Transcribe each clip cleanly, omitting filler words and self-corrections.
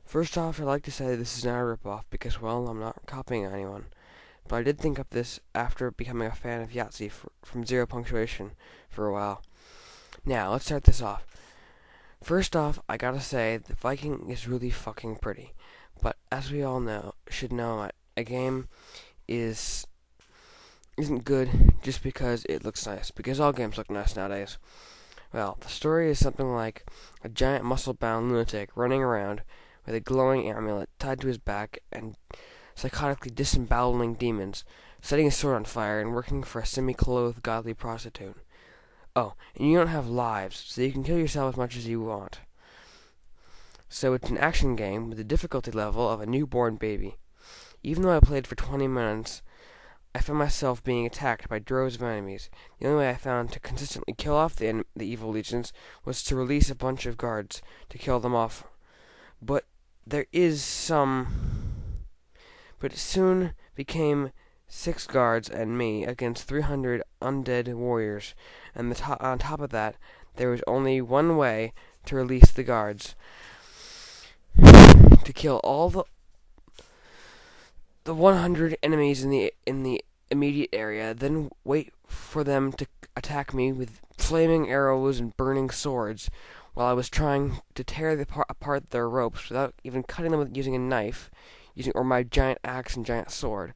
First off, I'd like to say this is not a ripoff because, well, I'm not copying anyone. But I did think up this after becoming a fan of Yahtzee from Zero Punctuation for a while. Now, let's start this off. First off, I gotta say, the Viking is really fucking pretty. But as we all should know, a game isn't good just because it looks nice. Because all games look nice nowadays. Well, the story is something like a giant muscle-bound lunatic running around with a glowing amulet tied to his back and psychotically disemboweling demons, setting his sword on fire, and working for a semi-clothed godly prostitute. Oh, and you don't have lives, so you can kill yourself as much as you want. So it's an action game with the difficulty level of a newborn baby. Even though I played for 20 minutes, I found myself being attacked by droves of enemies. The only way I found to consistently kill off the evil legions was to release a bunch of guards to kill them off. But there is some... But it soon became 6 guards and me against 300 undead warriors, and on top of that, there was only one way to release the guards. To kill all the 100 enemies in the immediate area, then wait for them to attack me with flaming arrows and burning swords, while I was trying to tear apart their ropes without even cutting them using a knife, or my giant axe and giant sword.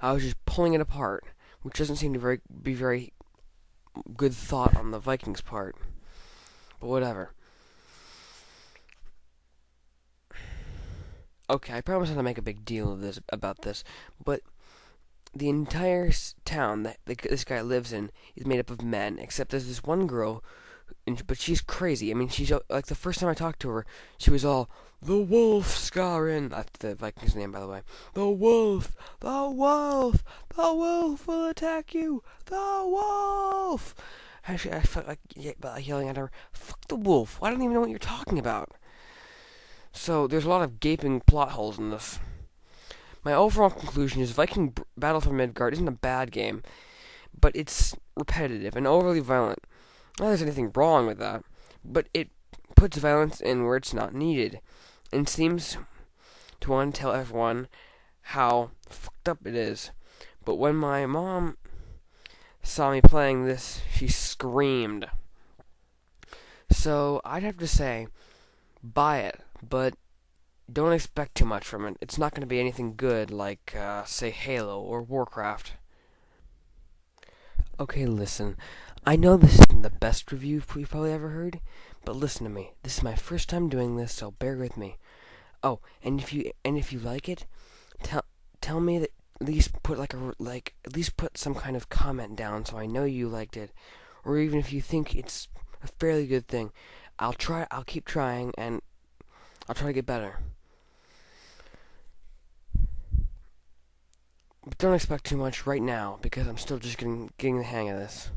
I was just pulling it apart, which doesn't seem to be very good thought on the Vikings' part. But whatever. Okay, I promise not to make a big deal about this, but the entire town that this guy lives in is made up of men, except there's this one girl, but she's crazy. I mean, she's like, the first time I talked to her, she was all, "The wolf, Scarin." That's the Viking's name, by the way. "The wolf, the wolf, the wolf will attack you, the wolf." Actually, I felt like yelling at her, "Fuck the wolf, I don't even know what you're talking about." So there's a lot of gaping plot holes in this. My overall conclusion is Viking Battle for Midgard isn't a bad game, but it's repetitive and overly violent. Not that there's anything wrong with that, but it puts violence in where it's not needed, and seems to want to tell everyone how fucked up it is. But when my mom saw me playing this, she screamed. So I'd have to say, buy it, but don't expect too much from it. It's not going to be anything good like, say, Halo or Warcraft. Okay, listen. I know this isn't the best review you've probably ever heard, but listen to me. This is my first time doing this, so bear with me. Oh, and if you like it, tell me that at least put at least put some kind of comment down so I know you liked it, or even if you think it's a fairly good thing. I'll keep trying, and I'll try to get better. But don't expect too much right now, because I'm still just getting the hang of this.